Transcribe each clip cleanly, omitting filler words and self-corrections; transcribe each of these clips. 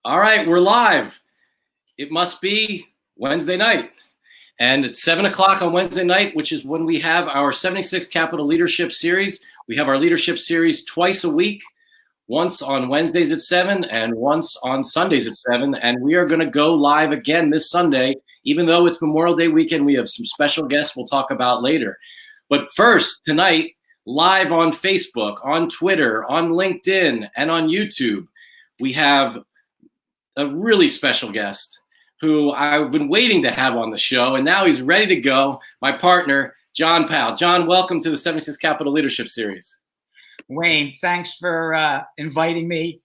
All right, we're live. It must be Wednesday night. And it's 7 o'clock on Wednesday night, which is when we have our 76 Capital Leadership Series. We have our leadership series twice a week, once on Wednesdays at 7 and once on Sundays at 7. And we are going to go live again this Sunday. Even though it's Memorial Day weekend, we have some special guests we'll talk about later. But first, tonight, live on Facebook, on Twitter, on LinkedIn, and on YouTube, we have a really special guest who I've been waiting to have on the show, and now he's ready to go. My partner, John Powell. John, welcome to the 76 Capital Leadership Series. Wayne, thanks for inviting me.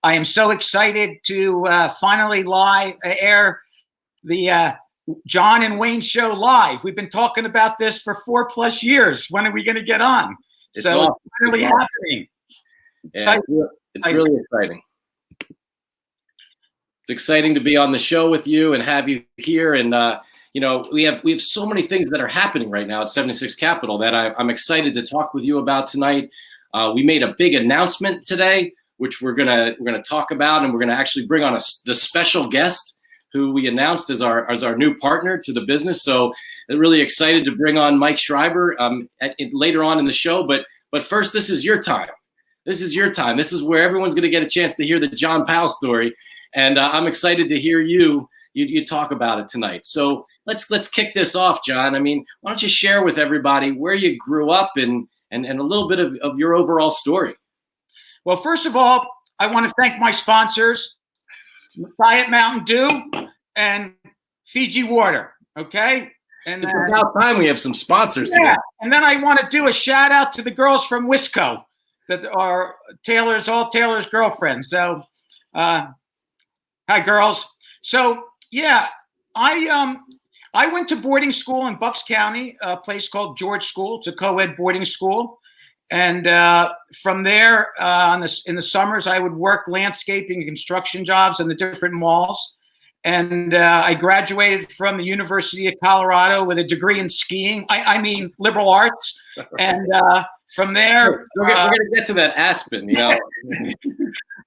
I am so excited to finally air the John and Wayne show live. We've been talking about this for 4+ years. When are we going to get on? It's awesome. It's finally happening. Yeah, it's really exciting. It's exciting to be on the show with you and have you here. And we have so many things that are happening right now at 76 Capital that I'm excited to talk with you about tonight. We made a big announcement today, which we're gonna talk about, and we're gonna actually bring on the special guest who we announced as our new partner to the business. So I'm really excited to bring on Mike Schreiber later on in the show. But first, this is your time. This is your time. This is where everyone's gonna get a chance to hear the John Powell story. And I'm excited to hear you talk about it tonight. So let's kick this off, John. I mean, why don't you share with everybody where you grew up and a little bit of your overall story? Well, first of all, I want to thank my sponsors, Diet Mountain Dew and Fiji Water. Okay. And it's about time we have some sponsors here. And then I want to do a shout out to the girls from Wisco that are all Taylor's girlfriends. So, hi, girls. So, yeah, I went to boarding school in Bucks County, a place called George School. It's a co-ed boarding school. And from there, in the summers, I would work landscaping and construction jobs in the different malls. And I graduated from the University of Colorado with a degree in skiing. I mean, liberal arts. And from there, we're going to get to that Aspen,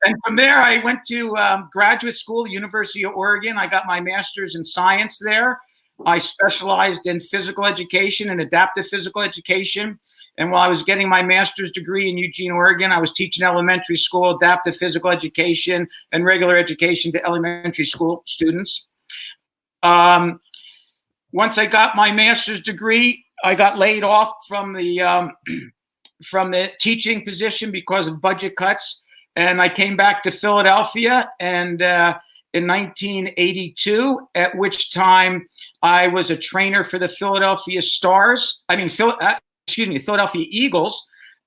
And from there, I went to graduate school, University of Oregon. I got my master's in science there. I specialized in physical education and adaptive physical education. And while I was getting my master's degree in Eugene, Oregon, I was teaching elementary school, adaptive physical education, and regular education to elementary school students. Once I got my master's degree, I got laid off from the teaching position because of budget cuts. And I came back to Philadelphia and in 1982, at which time I was a trainer for the Philadelphia Eagles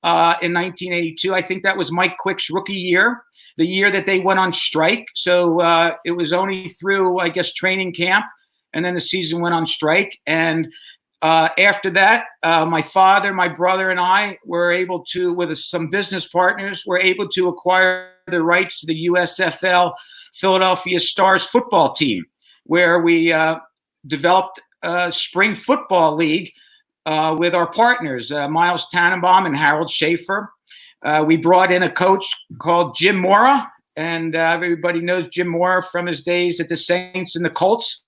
in 1982. I think that was Mike Quick's rookie year, the year that they went on strike. So it was only through, I guess, training camp, and then the season went on strike. And after that, my father, my brother, and I were able to, with some business partners, were able to acquire the rights to the USFL Philadelphia Stars football team, where we developed a spring football league with our partners, Miles Tannenbaum and Harold Schaefer. We brought in a coach called Jim Mortar, and everybody knows Jim Mortar from his days at the Saints and the Colts.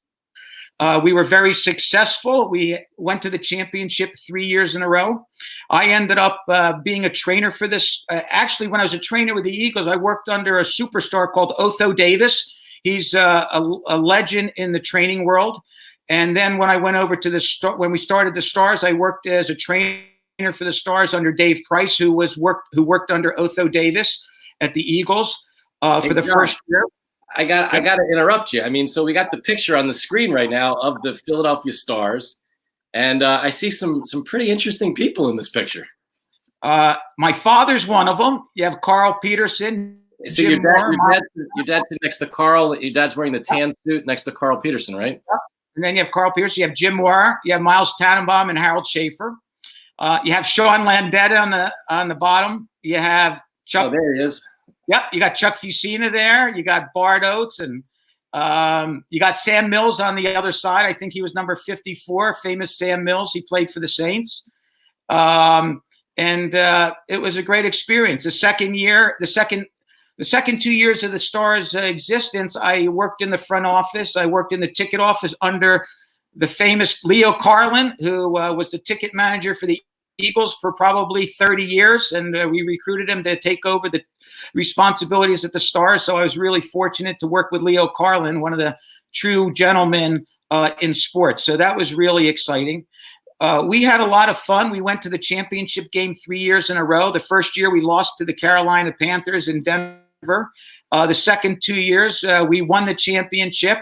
We were very successful. We went to the championship 3 years in a row. I ended up being a trainer for this. Actually, when I was a trainer with the Eagles, I worked under a superstar called Otho Davis. He's a legend in the training world. And then when I went over to when we started the Stars, I worked as a trainer for the Stars under Dave Price, who worked under Otho Davis at the Eagles for the first year. I got to interrupt you. I mean, so we got the picture on the screen right now of the Philadelphia Stars, and I see some pretty interesting people in this picture. My father's one of them. You have Carl Peterson. So your dad's next to Carl. Your dad's wearing the tan suit next to Carl Peterson, right? And then you have Carl Peterson. You have Jim Mortar. You have Miles Tannenbaum and Harold Schaefer. You have Sean Landetta on the bottom. You have Chuck. Oh, there he is. Yep, you got Chuck Fusina there. You got Bart Oates, and you got Sam Mills on the other side. I think he was number 54, famous Sam Mills. He played for the Saints. And it was a great experience. The second The second 2 years of the Stars' existence, I worked in the front office. I worked in the ticket office under the famous Leo Carlin, who was the ticket manager for the Eagles for probably 30 years. And we recruited him to take over the responsibilities at the Stars. So I was really fortunate to work with Leo Carlin, one of the true gentlemen in sports. So that was really exciting. We had a lot of fun. We went to the championship game 3 years in a row. The first year we lost to the Carolina Panthers in Denver. The second 2 years we won the championship.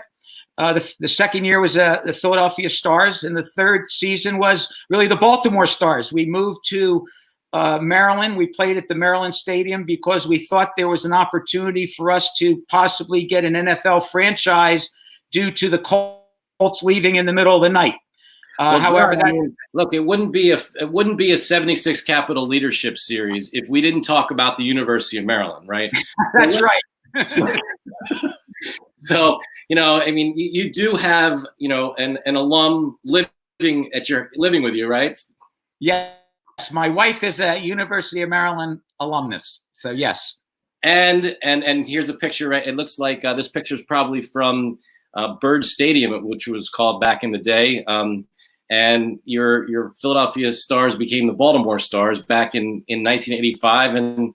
The second year was the Philadelphia Stars, and the third season was really the Baltimore Stars. We moved to Maryland. We played at the Maryland Stadium because we thought there was an opportunity for us to possibly get an NFL franchise due to the Colts leaving in the middle of the night. Well, however, look, it wouldn't be a 76 Capital Leadership Series if we didn't talk about the University of Maryland, right? That's right. So, I mean, you do have, an alum living with you, right? Yes, my wife is a University of Maryland alumnus, so yes. And here's a picture, right? It looks like this picture is probably from Bird Stadium, which was called back in the day. And your Philadelphia Stars became the Baltimore Stars back in 1985, and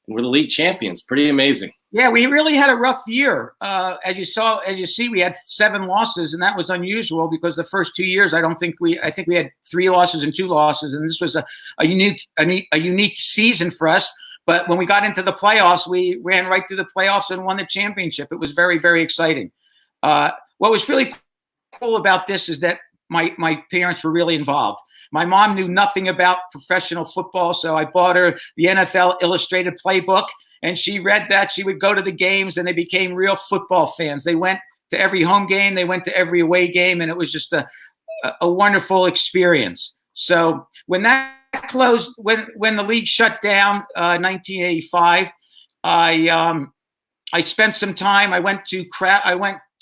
we're the league champions. Pretty amazing. Yeah, we really had a rough year. As you see, we had 7 losses, and that was unusual because the first 2 years, I think we had 3 losses and 2 losses, and this was a unique season for us. But when we got into the playoffs, we ran right through the playoffs and won the championship. It was very, very exciting. What was really cool about this is that my parents were really involved. My mom knew nothing about professional football, so I bought her the NFL Illustrated Playbook, and she read that. She would go to the games, and they became real football fans. They went to every home game. They went to every away game, and it was just a wonderful experience. So when that closed, when the league shut down, 1985, I spent some time. I went to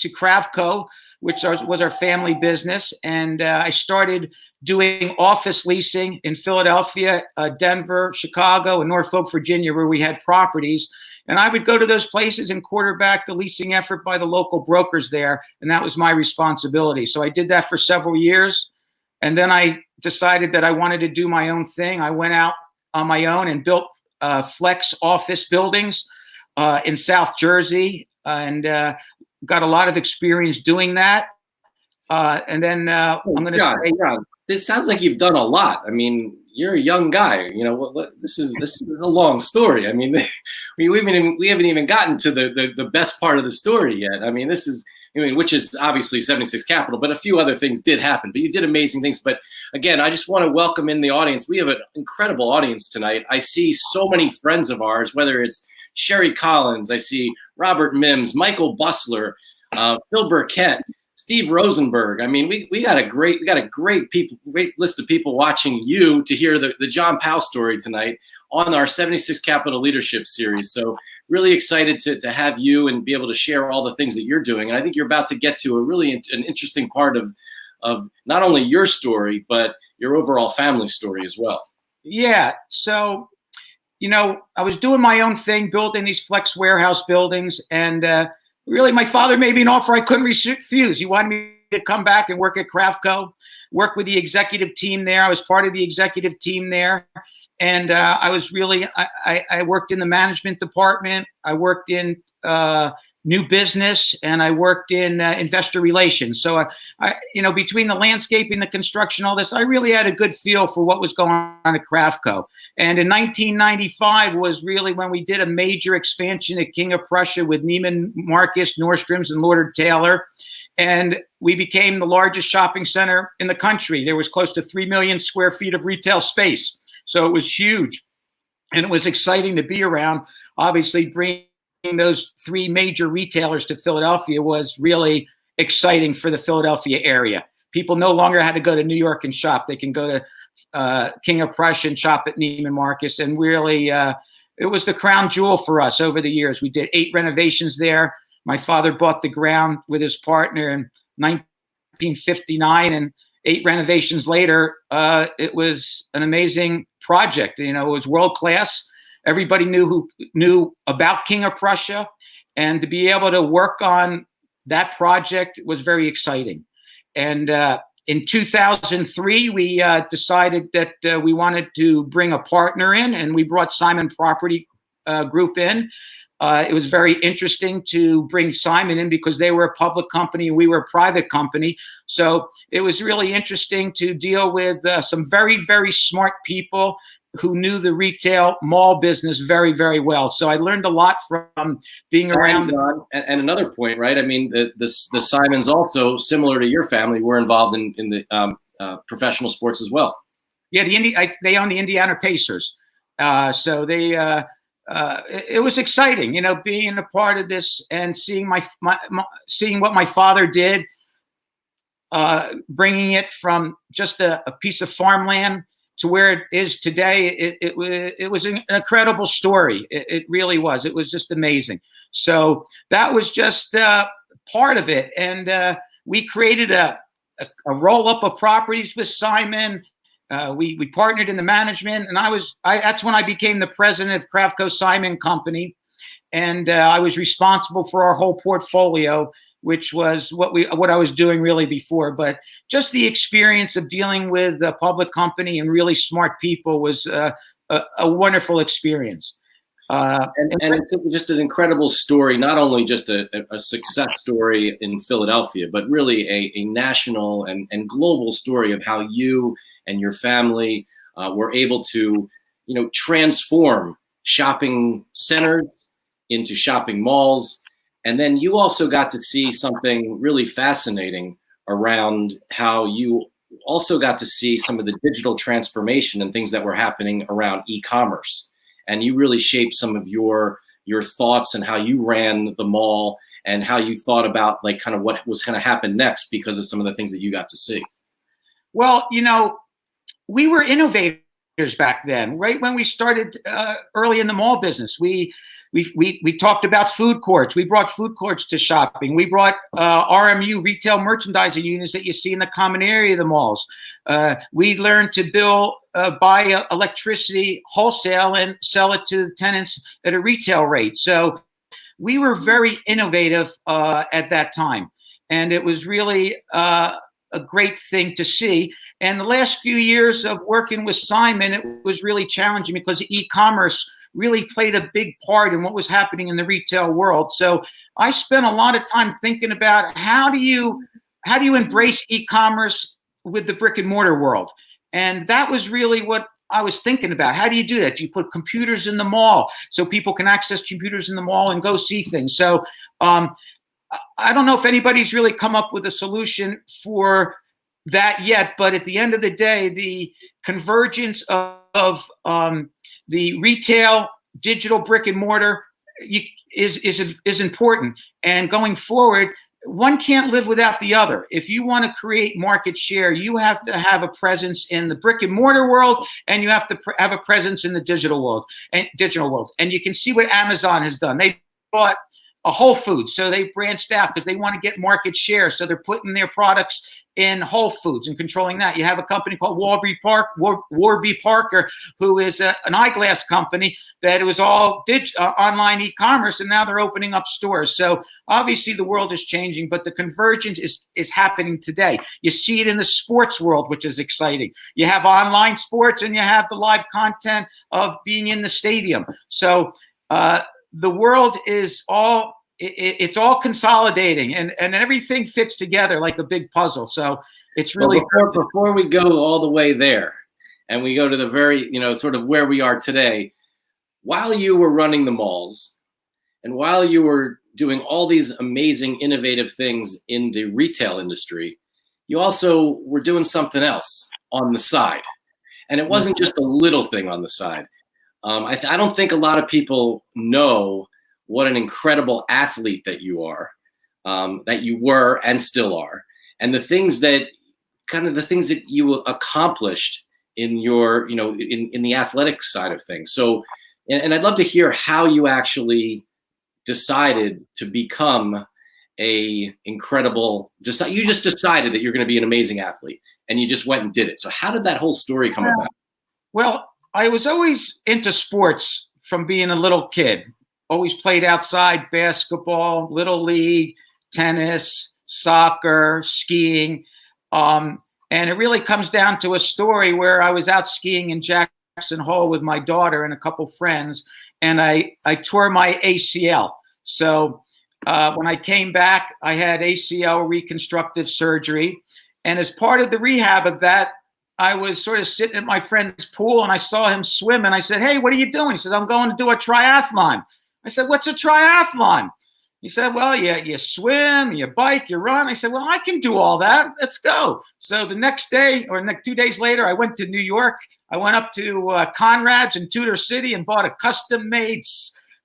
Kravco, which was our family business, and I started doing office leasing in Philadelphia, Denver, Chicago, and Norfolk, Virginia, where we had properties. And I would go to those places and quarterback the leasing effort by the local brokers there, and that was my responsibility. So I did that for several years, and then I decided that I wanted to do my own thing. I went out on my own and built flex office buildings in South Jersey, and got a lot of experience doing that. And then I'm going to say, this sounds like you've done a lot. I mean, you're a young guy. This is a long story. I mean, we haven't even gotten to the best part of the story yet. I mean, which is obviously 76 Capital, but a few other things did happen. But you did amazing things. But again, I just want to welcome in the audience. We have an incredible audience tonight. I see so many friends of ours, whether it's Sherry Collins, I see Robert Mims, Michael Busler, Phil Burkett, Steve Rosenberg. I mean, we got a great list of people watching you to hear the John Powell story tonight on our 76 Capital Leadership Series. So really excited to have you and be able to share all the things that you're doing. And I think you're about to get to an interesting part of not only your story, but your overall family story as well. Yeah. So, I was doing my own thing, building these flex warehouse buildings, and really my father made me an offer I couldn't refuse. He wanted me to come back and work at Kravco, work with the executive team there. I was part of the executive team there, and I was really, I worked in the management department. I worked in new business, and I worked in investor relations. So, between the landscaping, the construction, all this, I really had a good feel for what was going on at Kravco. And in 1995 was really when we did a major expansion at King of Prussia with Neiman Marcus, Nordstrom's, and Lord & Taylor. And we became the largest shopping center in the country. There was close to 3 million square feet of retail space. So it was huge. And it was exciting to be around. Obviously, bringing those 3 major retailers to Philadelphia was really exciting for the Philadelphia area. People no longer had to go to New York and shop. They can go to King of Prussia and shop at Neiman Marcus. And really, it was the crown jewel for us over the years. We did 8 renovations there. My father bought the ground with his partner in 1959, and 8 renovations later, it was an amazing project. It was world class. everybody knew about King of Prussia, and to be able to work on that project was very exciting. And in 2003, we decided that we wanted to bring a partner in, and we brought Simon Property Group in. It was very interesting to bring Simon in because they were a public company and we were a private company. So it was really interesting to deal with some very, very smart people who knew the retail mall business very, very well. So I learned a lot from being around. And another point, right? I mean, the Simons also, similar to your family, were involved in the professional sports as well. Yeah, they own the Indiana Pacers. So they. It was exciting, being a part of this and seeing seeing what my father did, bringing it from just a piece of farmland to where it is today. It was an incredible story. It really was. It was just amazing. So that was just part of it, and we created a roll-up of properties with Simon. We partnered in the management, and that's when I became the president of Craftco Simon Company, and I was responsible for our whole portfolio, which was what I was doing really before. But just the experience of dealing with a public company and really smart people was a wonderful experience. And it's just an incredible story, not only just a success story in Philadelphia, but really a national and global story of how you and your family were able to, transform shopping centers into shopping malls. And then you also got to see something really fascinating around how you also got to see some of the digital transformation and things that were happening around e-commerce. And you really shaped some of your thoughts and how you ran the mall and how you thought about kind of what was going to happen next because of some of the things that you got to see. Well, we were innovators back then, right? When we started early in the mall business, we talked about food courts. We brought food courts to shopping. We brought RMU, retail merchandising units that you see in the common area of the malls. We learned to buy electricity wholesale and sell it to the tenants at a retail rate. So we were very innovative at that time. And it was really a great thing to see. And the last few years of working with Simon, it was really challenging because e-commerce really played a big part in what was happening in the retail world. So I spent a lot of time thinking about how do you embrace e-commerce with the brick and mortar world? And that was really what I was thinking about. How do you do that? Do you put computers in the mall so people can access computers in the mall and go see things? So I don't know if anybody's really come up with a solution for that yet, but at the end of the day, the convergence of the retail, digital, brick and mortar is important. And going forward, one can't live without the other. If you want to create market share, you have to have a presence in the brick and mortar world, and you have to have a presence in the digital world. And you can see what Amazon has done. They bought a Whole Foods, so they branched out because they want to get market share. So they're putting their products in Whole Foods and controlling that. You have a company called Warby Parker, who is an eyeglass company that it was all online e-commerce, and now they're opening up stores. So obviously the world is changing, but the convergence is happening today. You see it in the sports world, which is exciting. You have online sports and you have the live content of being in the stadium. So the world is it's all consolidating, and everything fits together like a big puzzle. So it's really before we go all the way there, and we go to the very sort of where we are today. While you were running the malls, and while you were doing all these amazing, innovative things in the retail industry, you also were doing something else on the side, and it wasn't just a little thing on the side. I don't think a lot of people know what an incredible athlete that you are, that you were and still are, and the things that you accomplished in your, in the athletic side of things. So, and I'd love to hear how you actually decided to become you just decided that you're going to be an amazing athlete, and you just went and did it. So how did that whole story come about? Well, I was always into sports from being a little kid. Always played outside, basketball, little league, tennis, soccer, skiing. And it really comes down to a story where I was out skiing in Jackson Hole with my daughter and a couple friends, and I tore my ACL. So when I came back, I had ACL reconstructive surgery. And as part of the rehab of that, I was sort of sitting at my friend's pool and I saw him swim, and I said, "Hey, what are you doing?" He said, "I'm going to do a triathlon." I said, "What's a triathlon?" He said, "Well, you swim, you bike, you run." I said, "Well, I can do all that. Let's go." So the next day, or 2 days later, I went to New York. I went up to Conrad's in Tudor City and bought a custom-made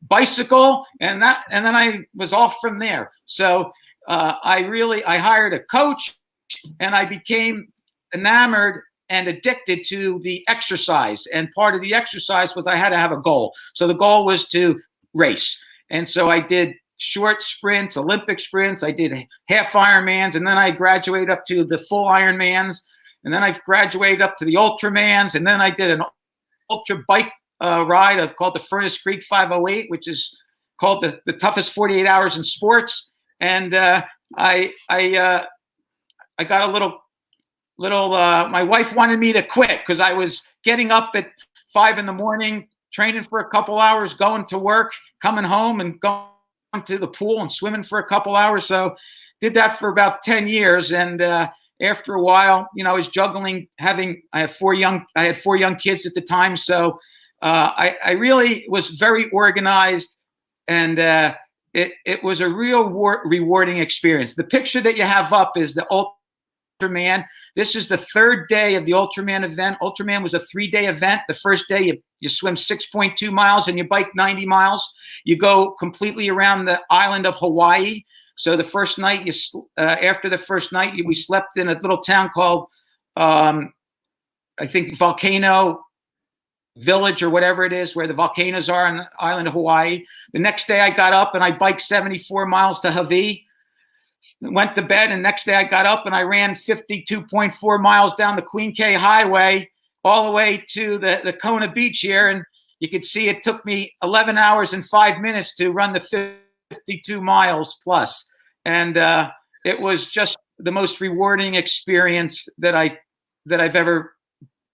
bicycle, and then I was off from there. So I hired a coach, and I became enamored and addicted to the exercise. And part of the exercise was I had to have a goal. So the goal was to race. And so I did short sprints, Olympic sprints. I did half Ironmans, and then I graduated up to the full Ironmans. And then I graduated up to the Ultramans. And then I did an ultra bike ride called the Furnace Creek 508, which is called the toughest 48 hours in sports. And I got a little, my wife wanted me to quit because I was getting up at 5 a.m, training for a couple hours, going to work, coming home and going to the pool and swimming for a couple hours. So did that for about 10 years. And after a while, I was juggling I had 4 young kids at the time. So I really was very organized, and it was a real rewarding experience. The picture that you have up is the Ultraman. This is the 3rd day of the Ultraman event. Ultraman was a 3-day event. The first day you swim 6.2 miles and you bike 90 miles. You go completely around the island of Hawaii. So the first night, after the first night, we slept in a little town called, I think, Volcano Village or whatever it is, where the volcanoes are on the island of Hawaii. The next day I got up and I biked 74 miles to Hawaii, went to bed, and next day I got up and I ran 52.4 miles down the Queen K Highway all the way to the Kona Beach here. And you could see it took me 11 hours and 5 minutes to run the 52 miles plus. And it was just the most rewarding experience that I've ever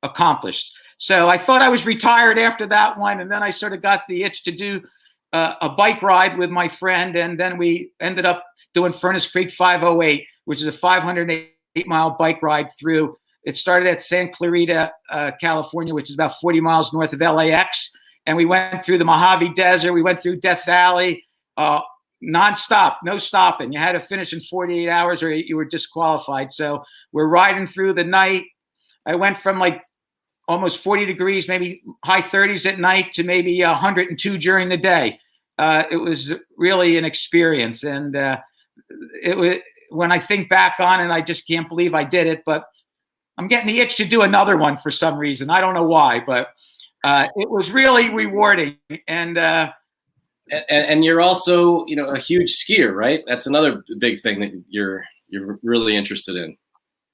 accomplished. So I thought I was retired after that one, and then I sort of got the itch to do a bike ride with my friend, and then we ended up doing Furnace Creek 508, which is a 508-mile bike ride through. It started at Santa Clarita, California, which is about 40 miles north of LAX, and we went through the Mojave Desert. We went through Death Valley, nonstop, no stopping. You had to finish in 48 hours or you were disqualified. So we're riding through the night. I went from like almost 40 degrees, maybe high 30s at night, to maybe 102 during the day. It was really an experience. And it was, when I think back on it, I just can't believe I did it. But I'm getting the itch to do another one for some reason. I don't know why, but it was really rewarding. And you're also, a huge skier, right? That's another big thing that you're really interested in.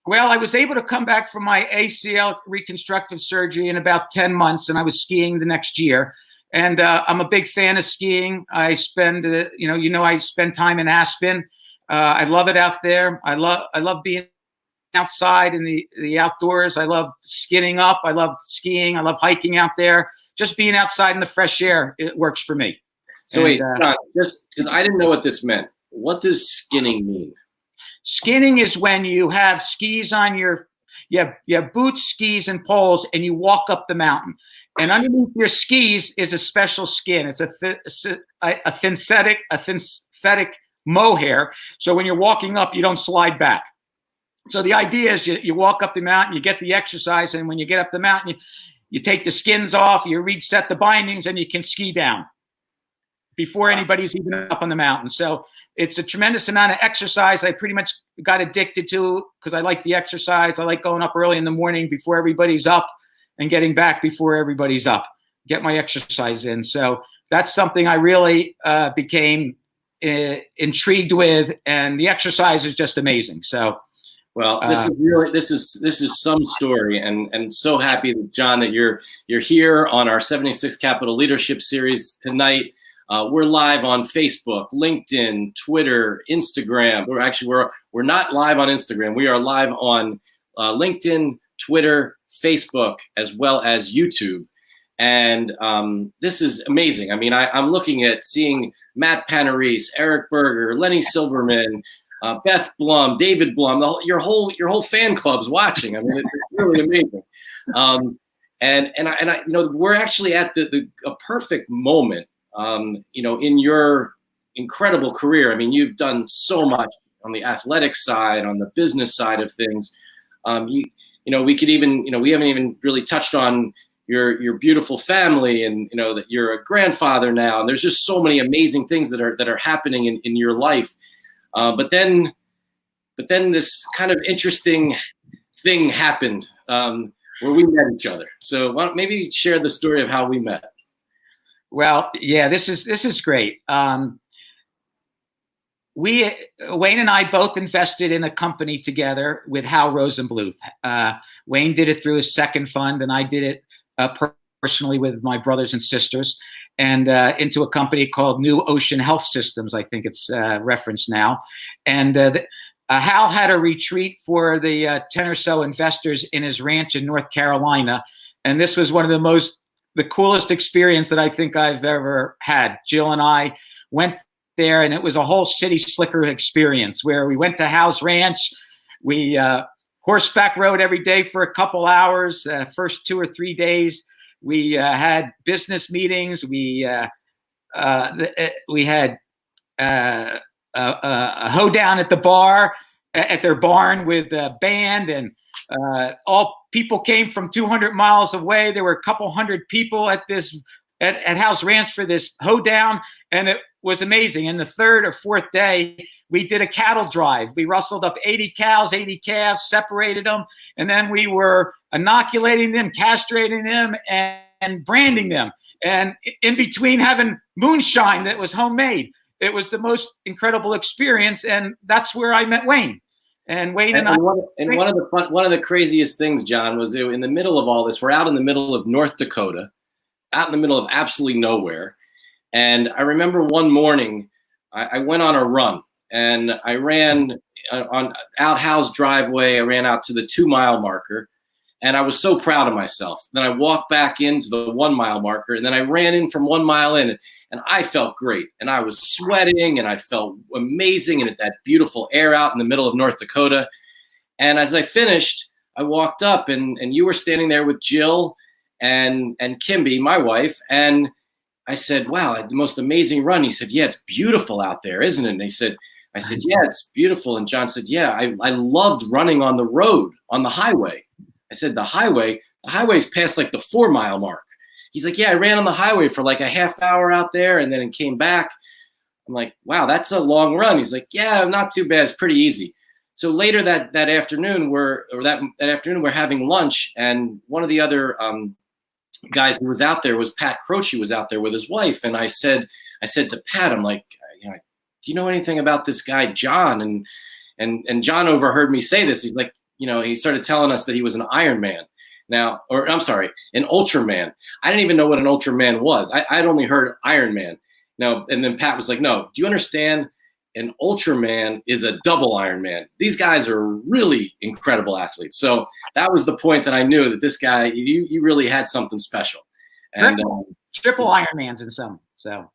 Well, I was able to come back from my ACL reconstructive surgery in about 10 months, and I was skiing the next year. And I'm a big fan of skiing. I spend, I spend time in Aspen. I love it out there. I love being outside in the outdoors. I love skinning up. I love skiing. I love hiking out there. Just being outside in the fresh air, it works for me. So wait, John, just because I didn't know what this meant. What does skinning mean? Skinning is when you have skis on you have boots, skis, and poles, and you walk up the mountain. And underneath your skis is a special skin. It's a synthetic mohair. So when you're walking up, you don't slide back. So the idea is you walk up the mountain, you get the exercise, and when you get up the mountain, you take the skins off, you reset the bindings, and you can ski down before anybody's even up on the mountain. So it's a tremendous amount of exercise. I pretty much got addicted to because I like the exercise. I like going up early in the morning before everybody's up and getting back before everybody's up, get my exercise in. So that's something I really became intrigued with, and the exercise is just amazing. So Well, this is some story, and so happy that, John, that you're here on our 76 Capital Leadership Series tonight. We're live on Facebook, LinkedIn, Twitter, Instagram. We're not live on Instagram. We are live on LinkedIn, Twitter, Facebook, as well as YouTube. And this is amazing. I mean, I'm looking at seeing Matt Panarese, Eric Berger, Lenny Silverman, Beth Blum, David Blum, your whole fan club's watching. I mean, it's really amazing. And I, we're actually at a perfect moment, in your incredible career. I mean, you've done so much on the athletic side, on the business side of things. We could even, we haven't even really touched on your beautiful family, and that you're a grandfather now. And there's just so many amazing things that are happening in your life. But then this kind of interesting thing happened where we met each other. So maybe share the story of how we met. Well, yeah, this is great. Wayne and I both invested in a company together with Hal Rosenbluth. Wayne did it through his second fund, and I did it personally with my brothers and sisters, and into a company called New Ocean Health Systems. I think it's referenced now. And Hal had a retreat for the 10 or so investors in his ranch in North Carolina. And this was one of the coolest experience that I think I've ever had. Jill and I went there, and it was a whole city slicker experience where we went to Hal's ranch. We horseback rode every day for a couple hours, first 2 or 3 days. We had business meetings. We had a hoedown at the bar, at their barn with a band, and all people came from 200 miles away. There were a couple hundred people at Hal's ranch for this hoedown, and it was amazing. And the third or fourth day, we did a cattle drive. We rustled up 80 cows, 80 calves, separated them, and then we were inoculating them, castrating them, and branding them. And in between, having moonshine that was homemade. It was the most incredible experience, and that's where I met Wayne. And Wayne and I. One of the craziest things, John, was in the middle of all this. We're out in the middle of North Dakota, out in the middle of absolutely nowhere. And I remember one morning, I went on a run, and I ran out Hal's driveway. I ran out to the 2-mile marker, and I was so proud of myself. Then I walked back into the 1-mile marker, and then I ran in from 1 mile in, and I felt great. And I was sweating, and I felt amazing, and that beautiful air out in the middle of North Dakota. And as I finished, I walked up, and you were standing there with Jill and Kimby, my wife, and I said, "Wow, the most amazing run." He said, "Yeah, it's beautiful out there, isn't it?" And I said, "Yeah, it's beautiful." And John said, "Yeah, I loved running on the road, on the highway." I said, the highway's past like the 4-mile mark." He's like, "Yeah, I ran on the highway for like a half hour out there, and then came back." I'm like, "Wow, that's a long run." He's like, "Yeah, not too bad. It's pretty easy." So later that afternoon, we're having lunch, and one of the other guys who was out there was Pat Croce, was out there with his wife. And I said to Pat, I'm like, "Do you know anything about this guy, John?" And John overheard me say this. He's like, he started telling us that he was an Iron Man now, or I'm sorry, an Ultraman. I didn't even know what an Ultraman was. I'd only heard Iron Man. Now, and then Pat was like, "No, do you understand? An Ultraman is a double Iron Man. These guys are really incredible athletes." So that was the point that I knew that this guy, you really had something special. And triple Ironmans in some. So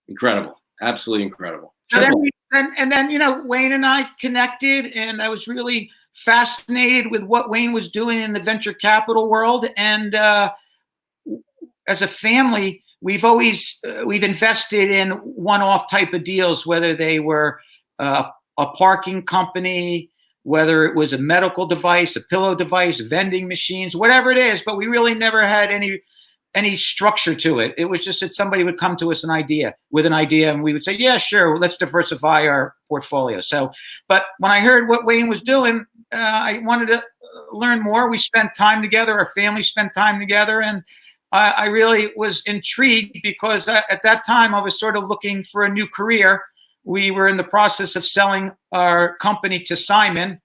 incredible, absolutely incredible. And then Wayne and I connected, and I was really fascinated with what Wayne was doing in the venture capital world. And as a family, we've invested in one-off type of deals, whether they were a parking company, whether it was a medical device, a pillow device, vending machines, whatever it is. But we really never had any structure to it. It was just that somebody would come to us with an idea, and we would say, "Yeah, sure, let's diversify our portfolio." So, but when I heard what Wayne was doing, I wanted to learn more. We spent time together. Our family spent time together, and I really was intrigued because at that time I was sort of looking for a new career. We were in the process of selling our company to Simon,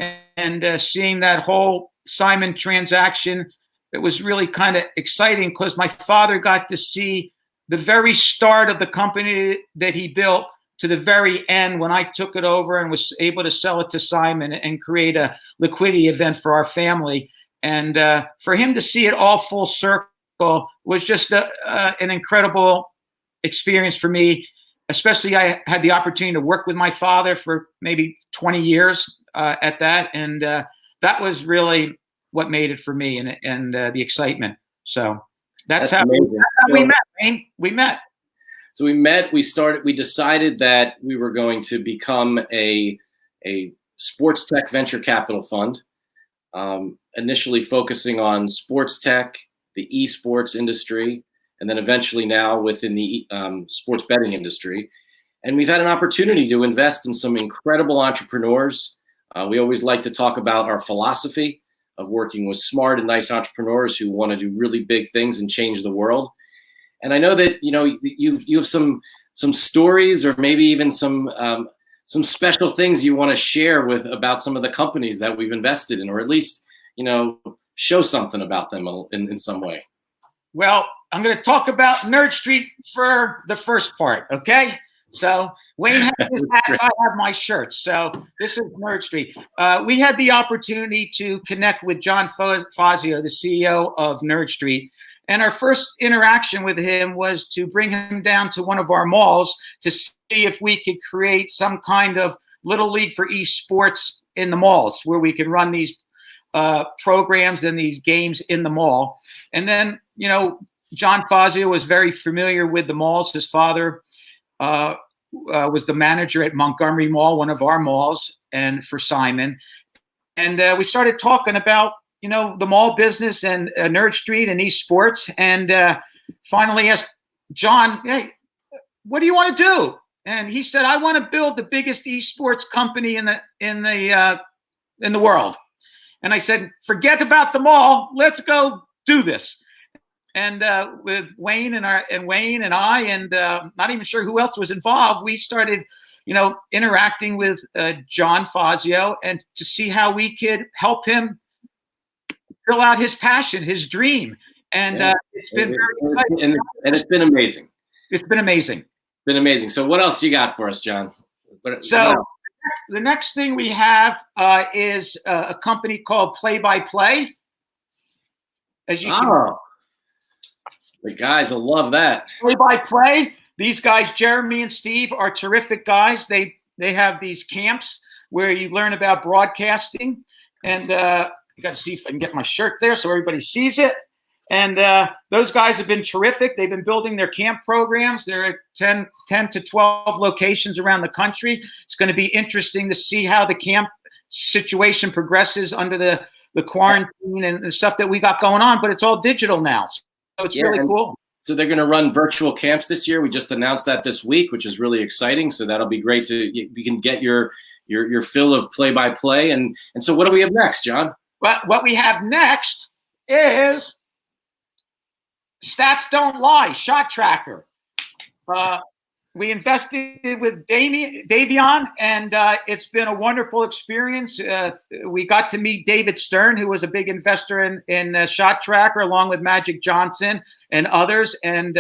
and seeing that whole Simon transaction, it was really kind of exciting because my father got to see the very start of the company that he built to the very end when I took it over and was able to sell it to Simon and create a liquidity event for our family. And for him to see it all full circle was just an incredible experience for me. Especially, I had the opportunity to work with my father for maybe 20 years at that. And that was really what made it for me and the excitement. So that's how we met, Wayne. We met. So we met, we decided that we were going to become a sports tech venture capital fund, initially focusing on sports tech, the esports industry, and then eventually now within the sports betting industry. And we've had an opportunity to invest in some incredible entrepreneurs. We always like to talk about our philosophy of working with smart and nice entrepreneurs who want to do really big things and change the world. And I know that you have some stories or maybe even some special things you want to share about some of the companies that we've invested in, or at least show something about them in some way. Well, I'm going to talk about Nerd Street for the first part, okay? So Wayne has his hats, I have my shirts. So this is Nerd Street. We had the opportunity to connect with John Fazio, the CEO of Nerd Street. And our first interaction with him was to bring him down to one of our malls to see if we could create some kind of little league for esports in the malls where we could run these programs and these games in the mall. And then, John Fazio was very familiar with the malls. His father was the manager at Montgomery Mall, one of our malls, and for Simon. And we started talking about the mall business and Nerd Street and esports, and finally asked John, "Hey, what do you want to do?" And he said, "I want to build the biggest esports company in the world." And I said, "Forget about the mall. Let's go do this." And with Wayne and I, and not even sure who else was involved, we started, interacting with John Fazio and to see how we could help him fill out his passion, his dream. And it's been very exciting. And it's been amazing. It's been amazing. Been amazing. So what else you got for us, John? So the next thing we have is a company called Play by Play. As you can, the guys will love that. Play by Play. These guys, Jeremy and Steve, are terrific guys. They have these camps where you learn about broadcasting, and you got to see if I can get my shirt there so everybody sees it. And those guys have been terrific. They've been building their camp programs. They're at 10 to 12 locations around the country. It's going to be interesting to see how the camp situation progresses under the quarantine and the stuff that we got going on, but it's all digital now. So it's really cool. So they're going to run virtual camps this year. We just announced that this week, which is really exciting. So that'll be great you can get your fill of play-by-play. And so what do we have next, John? What we have next is Stats Don't Lie, Shot Tracker. We invested with Davion, and it's been a wonderful experience. We got to meet David Stern, who was a big investor in Shot Tracker, along with Magic Johnson and others. And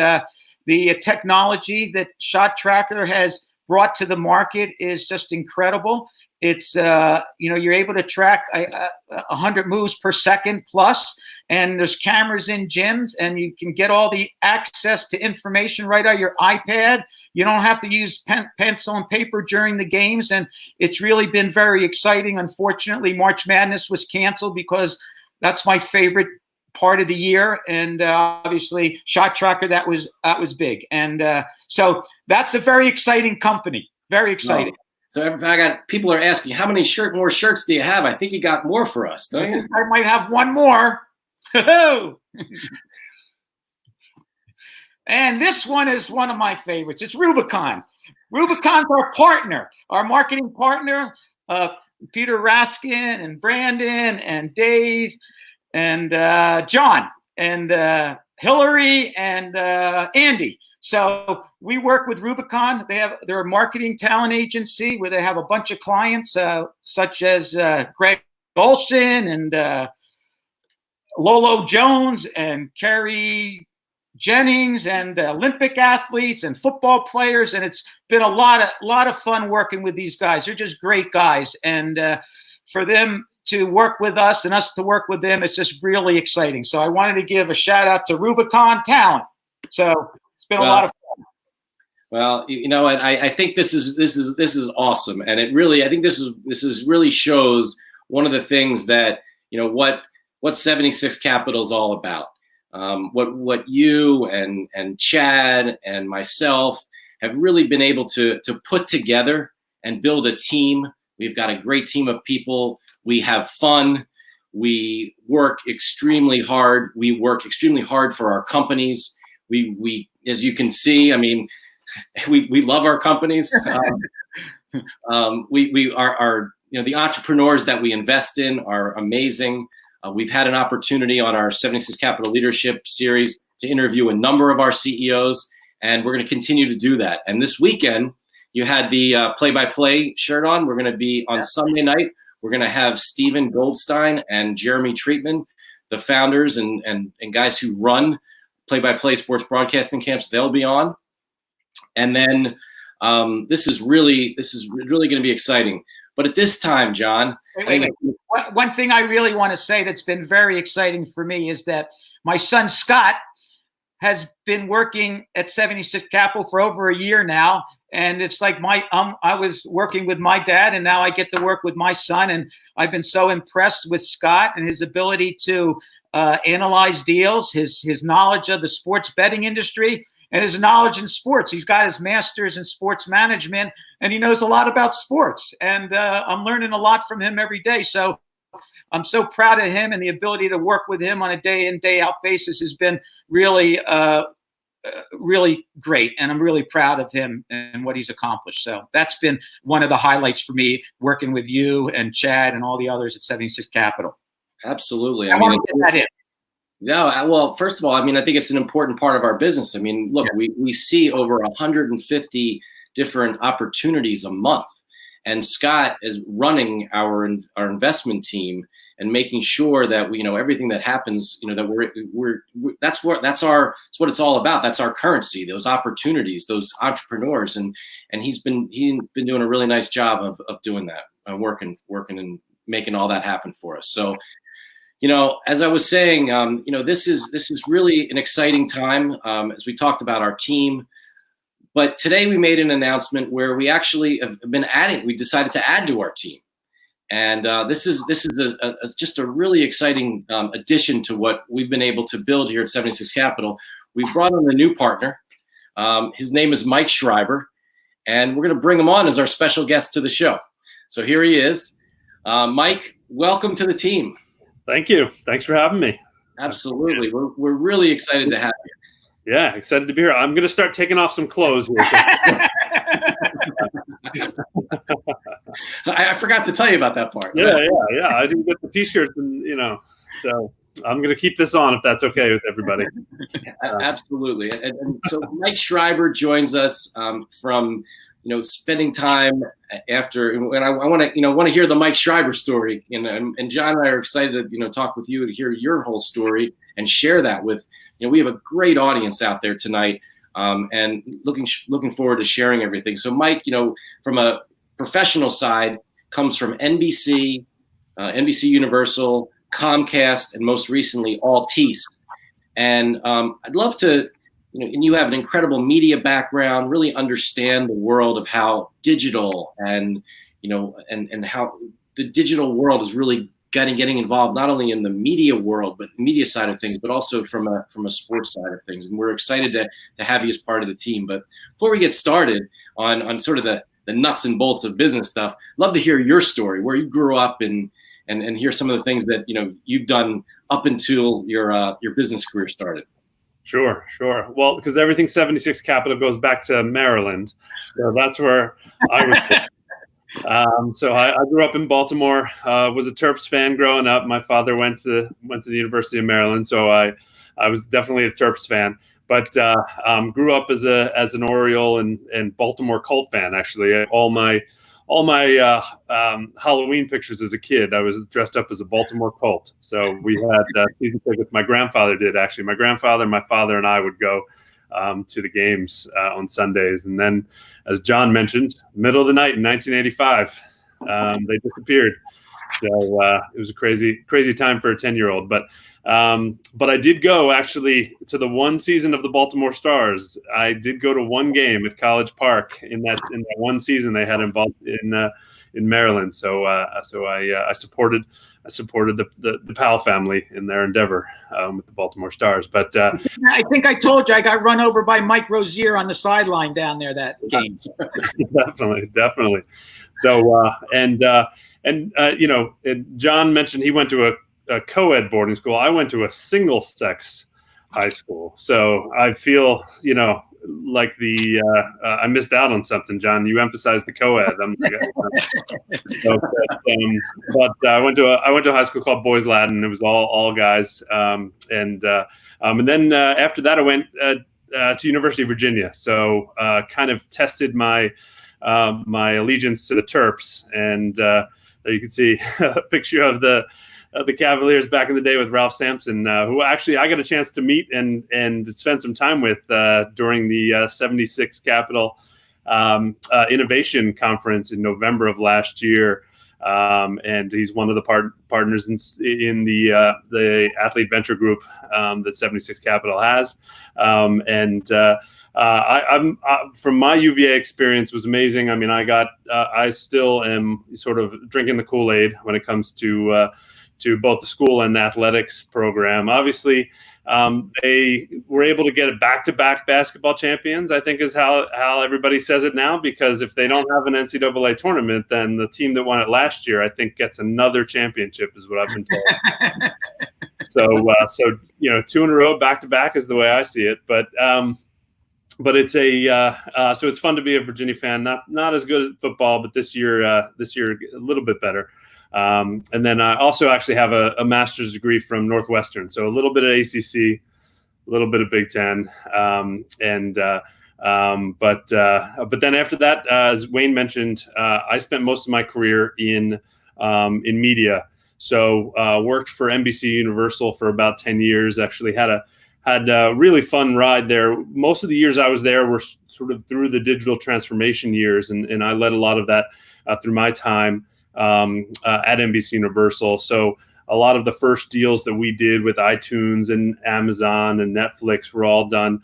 the technology that Shot Tracker has brought to the market is just incredible. It's, you're able to track 100 moves per second plus, and there's cameras in gyms, and you can get all the access to information right on your iPad. You don't have to use pencil and paper during the games, and it's really been very exciting. Unfortunately, March Madness was canceled because that's my favorite part of the year, and obviously Shot Tracker, that was big. And so that's a very exciting company, very exciting. Oh. So people are asking, how many more shirts do you have? I think you got more for us, don't you? I might have one more. And this one is one of my favorites. It's Rubicon. Rubicon's our partner, our marketing partner, Peter Raskin and Brandon and Dave and John and Hillary and Andy. So we work with Rubicon. They're a marketing talent agency where they have a bunch of clients, such as Greg Olson and Lolo Jones and Kerry Jennings and Olympic athletes and football players. And it's been a lot of fun working with these guys. They're just great guys. And for them to work with us and us to work with them, it's just really exciting. So I wanted to give a shout out to Rubicon Talent. So it's been a lot of fun. Well, you know, I think this is awesome, and I think this is really shows one of the things that, you know, what 76 Capital is all about. What you and Chad and myself have really been able to put together and build a team. We've got a great team of people. We have fun. We work extremely hard. We work extremely hard for our companies. We as you can see, I mean, we love our companies. We are you know, the entrepreneurs that we invest in are amazing. We've had an opportunity on our 76 Capital Leadership Series to interview a number of our CEOs, and we're going to continue to do that. And this weekend, you had the play-by-play shirt on. We're going to be on Sunday night. We're going to have Stephen Goldstein and Jeremy Treatman, the founders and guys who run play-by-play sports broadcasting camps. They'll be on. And then this is really going to be exciting. But at this time, John, wait. One thing I really want to say that's been very exciting for me is that my son Scott has been working at 76 Capital for over a year now, and it's like I was working with my dad, and now I get to work with my son, and I've been so impressed with Scott and his ability to analyze deals, his knowledge of the sports betting industry, and his knowledge in sports. He's got his master's in sports management, and he knows a lot about sports. And I'm learning a lot from him every day. So I'm so proud of him, and the ability to work with him on a day in, day out basis has been really, really great. And I'm really proud of him and what he's accomplished. So that's been one of the highlights for me, working with you and Chad and all the others at 76 Capital. Absolutely. I want to get that in. Yeah, well, first of all, I mean, I think it's an important part of our business. I mean, look, we see over 150 different opportunities a month, and Scott is running our investment team and making sure that we, you know, everything that happens, you know, that that's what it's all about. That's our currency, those opportunities, those entrepreneurs, and he's been doing a really nice job of doing that, working and making all that happen for us. So, you know, as I was saying, you know, this is really an exciting time as we talked about our team. But today we made an announcement where we actually have been we decided to add to our team. And this is just a really exciting addition to what we've been able to build here at 76 Capital. We've brought on a new partner. His name is Mike Schreiber, and we're going to bring him on as our special guest to the show. So here he is. Mike, welcome to the team. Thank you. Thanks for having me. Absolutely. We're really excited to have you. Yeah, excited to be here. I'm going to start taking off some clothes here. I forgot to tell you about that part. Yeah. I didn't get the T-shirts, and you know, so I'm going to keep this on if that's okay with everybody. Absolutely. And so Mike Schreiber joins us from, you know, spending time after, and I want to hear the Mike Schreiber story, and John and I are excited to, you know, talk with you to hear your whole story and share that with, you know, we have a great audience out there tonight, and looking forward to sharing everything. So Mike, you know, from a professional side, comes from NBC, NBC Universal, Comcast, and most recently Altice. And I'd love to, you know, and you have an incredible media background, really understand the world of how digital and, you know, and how the digital world is really getting involved not only in the media world, but media side of things, but also from a sports side of things. And we're excited to have you as part of the team. But before we get started on sort of the nuts and bolts of business stuff, love to hear your story, where you grew up and hear some of the things that, you know, you've done up until your business career started. Sure. Well, because everything 76 Capital goes back to Maryland, so that's where I was. So I grew up in Baltimore. Was a Terps fan growing up. My father went to the University of Maryland, so I was definitely a Terps fan. but grew up as an Oriole and Baltimore Colt fan. Actually, all my Halloween pictures as a kid, I was dressed up as a Baltimore Colt. So we had season tickets. My grandfather did, actually. My grandfather, my father, and I would go to the games on Sundays. And then, as John mentioned, middle of the night in 1985, they disappeared. So it was a crazy time for a 10-year-old. But I did go actually to the one season of the Baltimore Stars. I did go to one game at College Park in that one season they had in Maryland. So I supported the Powell family in their endeavor with the Baltimore Stars. But I think I told you I got run over by Mike Rozier on the sideline down there that game. Definitely. So John mentioned he went to a co-ed boarding school. I went to a single-sex high school. So I feel, like I missed out on something, John. You emphasized the co-ed. But I went to a high school called Boys Latin. It was all guys. And then after that, I went to University of Virginia. So kind of tested my allegiance to the Terps. And there you can see a picture of the Cavaliers back in the day with Ralph Sampson, who actually I got a chance to meet and spend some time with during the 76 Capital Innovation Conference in November of last year. And he's one of the partners in the Athlete Venture Group that 76 Capital has. I'm from my UVA experience was amazing. I mean, I still am sort of drinking the Kool-Aid when it comes to both the school and the athletics program. Obviously, they were able to get back-to-back basketball champions, I think is how everybody says it now, because if they don't have an NCAA tournament, then the team that won it last year, I think, gets another championship is what I've been told. So 2 in a row, back-to-back is the way I see it. But it's so it's fun to be a Virginia fan. Not as good at football, but this year a little bit better. And then I also actually have a master's degree from Northwestern. So a little bit of ACC, a little bit of Big Ten. But then after that, as Wayne mentioned, I spent most of my career in media. So worked for NBC Universal for about 10 years, actually had a really fun ride there. Most of the years I was there were sort of through the digital transformation years. And I led a lot of that through my time at NBC Universal. So a lot of the first deals that we did with iTunes and Amazon and Netflix were all done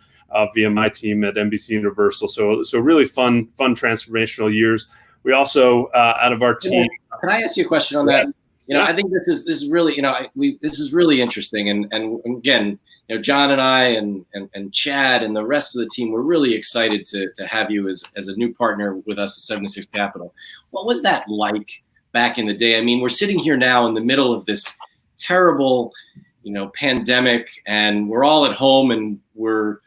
via my team at NBC Universal. So really fun transformational years. We also out of our team. Can I ask you a question on that? I think this is really this is really interesting. And again, John and I and Chad and the rest of the team, we're really excited to have you as a new partner with us at 76 Capital. What was that like back in the day? I mean, we're sitting here now in the middle of this terrible, pandemic, and we're all at home and we're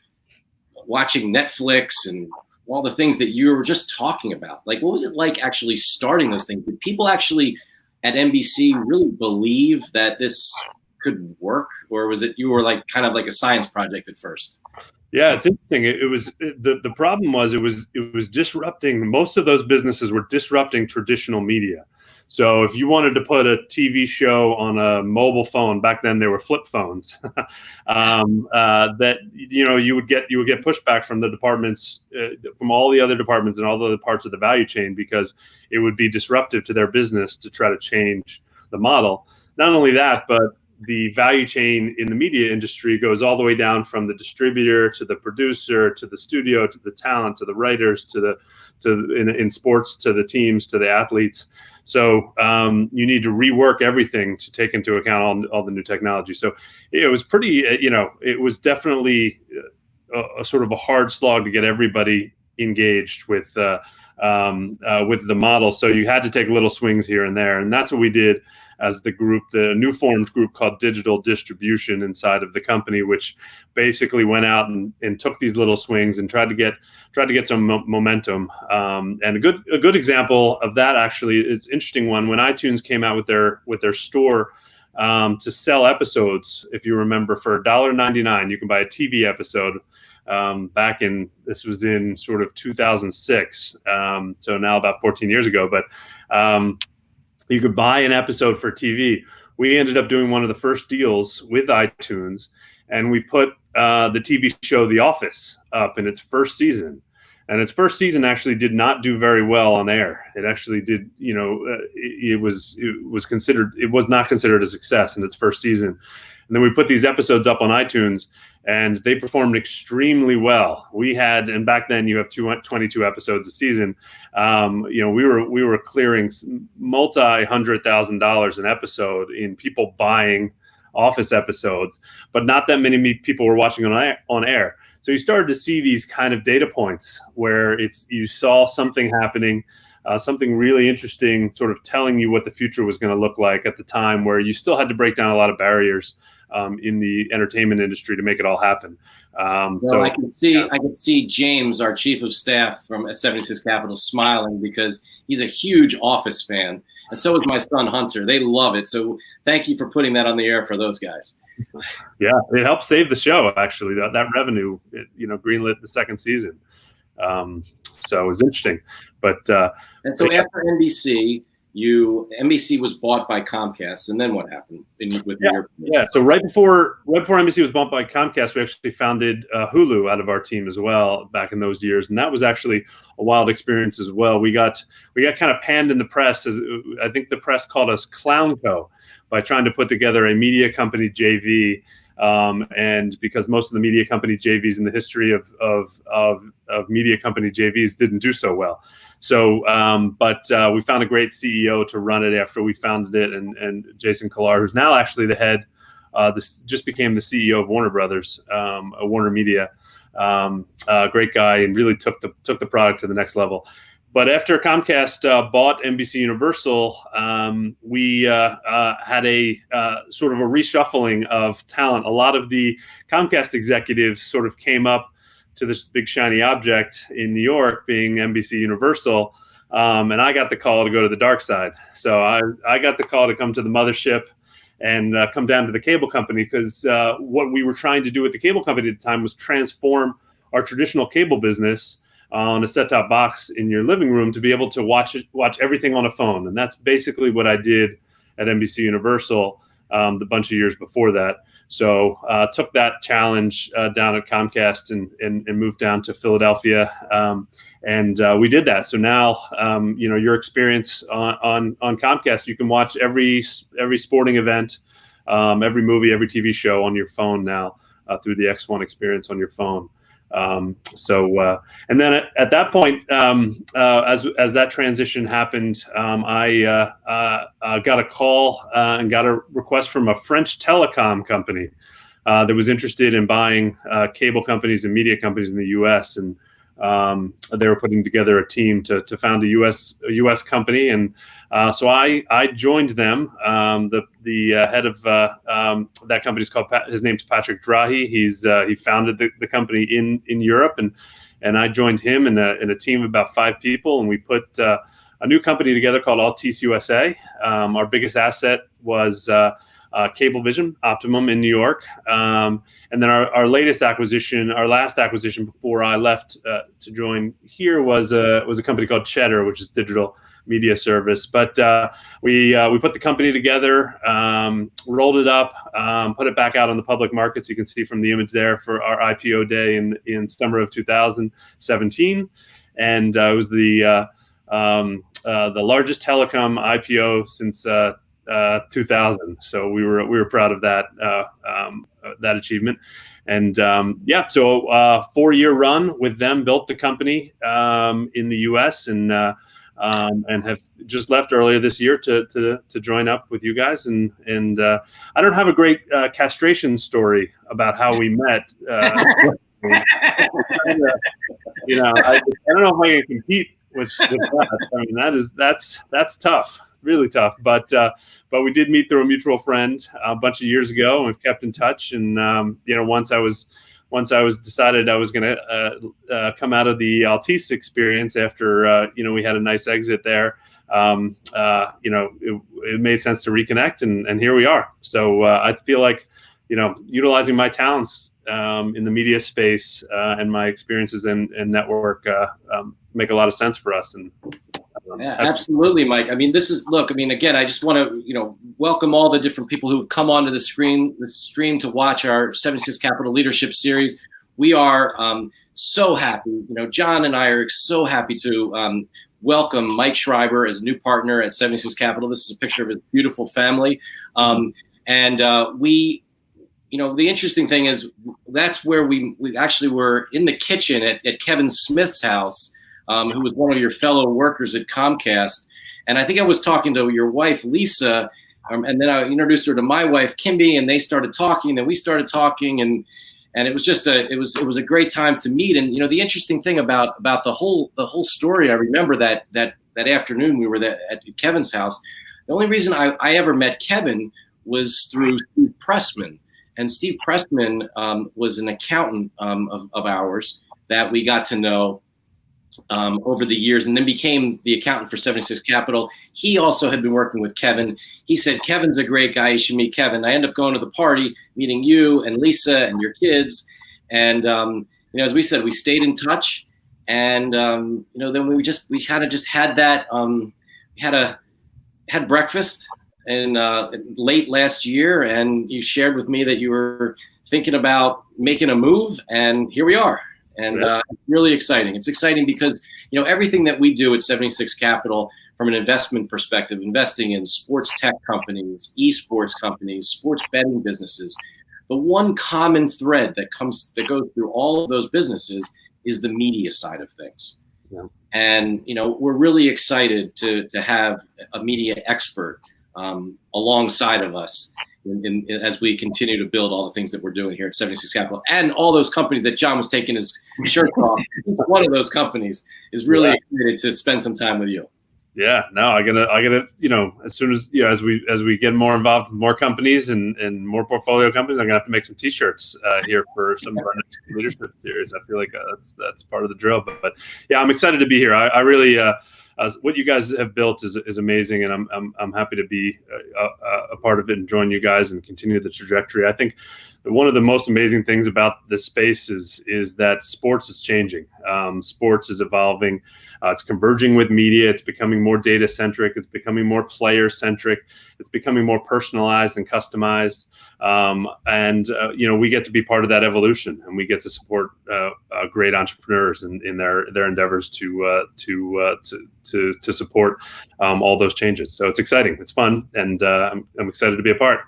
watching Netflix and all the things that you were just talking about. Like, what was it like actually starting those things? Did people actually at NBC really believe that this could work, or was it you were like kind of like a science project at first? Yeah, it's interesting. The problem was it was disrupting. Most of those businesses were disrupting traditional media. So if you wanted to put a TV show on a mobile phone, back then they were flip phones, that you would get pushback from the departments, from all the other departments and all the other parts of the value chain, because it would be disruptive to their business to try to change the model. Not only that, but the value chain in the media industry goes all the way down from the distributor to the producer to the studio to the talent to the writers in sports to the teams to the athletes. So you need to rework everything to take into account all the new technology. So it was pretty, it was definitely a sort of a hard slog to get everybody engaged with the model. So you had to take little swings here and there, and that's what we did as the group, the new formed group called Digital Distribution inside of the company, which basically went out and took these little swings and tried to get some momentum. And a good example of that actually is an interesting one. When iTunes came out with their store to sell episodes, if you remember, for $1.99, you can buy a TV episode This was in sort of 2006. So now about 14 years ago, but you could buy an episode for TV. We ended up doing one of the first deals with iTunes, and we put the TV show The Office up in its first season. And its first season actually did not do very well on air. It actually did, it was not considered a success in its first season. And then we put these episodes up on iTunes, and they performed extremely well. And back then you have 22 episodes a season. We were clearing multi-$100,000 an episode in people buying Office episodes, but not that many people were watching on air. So you started to see these kind of data points where you saw something happening, something really interesting, sort of telling you what the future was going to look like at the time, where you still had to break down a lot of barriers in the entertainment industry to make it all happen. I can see James, our chief of staff at 76 Capital, smiling because he's a huge Office fan, and so is my son Hunter. They love it. So thank you for putting that on the air for those guys. Yeah, it helped save the show. Actually, that revenue, greenlit the second season. So it was interesting. But and so after NBC. NBC was bought by Comcast, and then what happened? So right before NBC was bought by Comcast, we actually founded Hulu out of our team as well back in those years, and that was actually a wild experience as well. We got kind of panned in the press, as I think the press called us Clownco, by trying to put together a media company JV. And because most of the media company JVs in the history of media company JVs didn't do so well. So, but we found a great CEO to run it after we founded it, and Jason Kilar, who's now actually the head, just became the CEO of Warner Brothers, Warner Media. Great guy, and really took the product to the next level. But after Comcast bought NBC Universal, we had a sort of a reshuffling of talent. A lot of the Comcast executives sort of came up to this big shiny object in New York, being NBC Universal, and I got the call to go to the dark side. So I got the call to come to the mothership and come down to the cable company, because what we were trying to do at the cable company at the time was transform our traditional cable business on a set-top box in your living room to be able to watch everything on a phone. And that's basically what I did at NBC Universal the bunch of years before that. So took that challenge down at Comcast and moved down to Philadelphia, and we did that. So now, your experience on Comcast, you can watch every sporting event, every movie, every TV show on your phone now through the X1 experience on your phone. And then at that point, as that transition happened, I got a call and got a request from a French telecom company that was interested in buying cable companies and media companies in the U.S. And they were putting together a team to found a U.S. company, and so I joined them. The head of that company is called his name's Patrick Drahi. He founded the company in Europe, and I joined him in a team of about 5 people, and we put a new company together called Altice USA. Our biggest asset was Cablevision, Optimum in New York. And then our last acquisition before I left to join here was a company called Cheddar, which is digital media service. But we put the company together, rolled it up, put it back out on the public markets. You can see from the image there for our IPO day in summer of 2017. And it was the largest telecom IPO since 2000. So we were proud of that achievement. And so 4-year run with them, built the company in the U.S. and have just left earlier this year to join up with you guys. And I don't have a great castration story about how we met. I don't know if I can compete with that. I mean, that's tough. Really tough, but we did meet through a mutual friend a bunch of years ago, and we've kept in touch. And once I was decided I was going to come out of the Altice experience after we had a nice exit there, it made sense to reconnect, and here we are. So I feel like utilizing my talents in the media space and my experiences and network make a lot of sense for us. And yeah, absolutely, Mike. I mean, again, I just want to, welcome all the different people who've come onto the stream to watch our 76 Capital Leadership Series. We are so happy. John and I are so happy to welcome Mike Schreiber as a new partner at 76 Capital. This is a picture of his beautiful family. The interesting thing is that's where we actually were in the kitchen at Kevin Smith's house, who was one of your fellow workers at Comcast. And I think I was talking to your wife, Lisa, and then I introduced her to my wife, Kimby, and they started talking, then we started talking, and it was just it was a great time to meet. And the interesting thing about the whole story, I remember that afternoon we were at Kevin's house. The only reason I ever met Kevin was through Steve Pressman, and Steve Pressman was an accountant of ours that we got to know over the years, and then became the accountant for 76 Capital. He also had been working with Kevin. He said, Kevin's a great guy. You should meet Kevin. I ended up going to the party, meeting you and Lisa and your kids. And, as we said, we stayed in touch. And, then we kind of just had that, had breakfast late last year. And you shared with me that you were thinking about making a move, and here we are. And it's really exciting. It's exciting because, everything that we do at 76 Capital from an investment perspective, investing in sports tech companies, esports companies, sports betting businesses, the one common thread that goes through all of those businesses is the media side of things. Yeah. And, we're really excited to have a media expert alongside of us as we continue to build all the things that we're doing here at 76 Capital, and all those companies that John was taking his shirt off. One of those companies is really excited to spend some time with you. Yeah, no, I gotta, as soon as, as we get more involved with more companies and more portfolio companies, I'm gonna have to make some T-shirts here for some of our next leadership series. I feel like that's part of the drill. But yeah, I'm excited to be here. I really. What you guys have built is amazing, and I'm happy to be a part of it and join you guys and continue the trajectory. I think one of the most amazing things about this space is that sports is changing. Sports is evolving. It's converging with media. It's becoming more data centric. It's becoming more player centric. It's becoming more personalized and customized. We get to be part of that evolution, and we get to support great entrepreneurs in their endeavors to support all those changes. So it's exciting. It's fun, and I'm excited to be a part.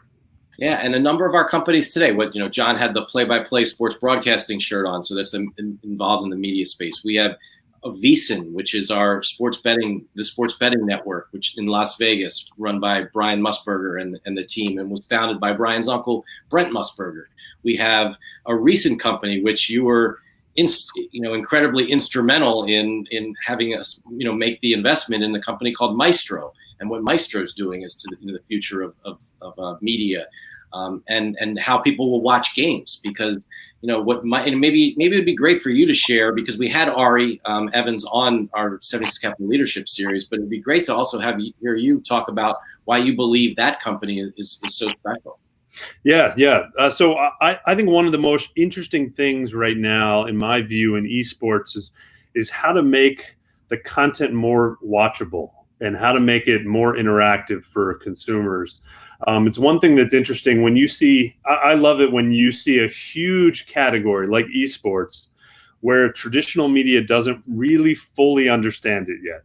Yeah, and a number of our companies today. John had the play-by-play sports broadcasting shirt on, so that's involved in the media space. We have VSiN, which is our sports betting network, which in Las Vegas, run by Brian Musburger and the team, and was founded by Brian's uncle, Brent Musburger. We have a recent company, which you were incredibly instrumental in having us, make the investment in the company called Maestro. And what Maestro is doing is to the future of media, and how people will watch games. Because maybe it would be great for you to share, because we had Ari Evans on our 76 Capital Leadership Series, but it'd be great to also hear you talk about why you believe that company is so special. Yeah. So I think one of the most interesting things right now, in my view, in esports is how to make the content more watchable and how to make it more interactive for consumers. It's one thing that's interesting when you see, I love it when you see a huge category like esports where traditional media doesn't really fully understand it yet.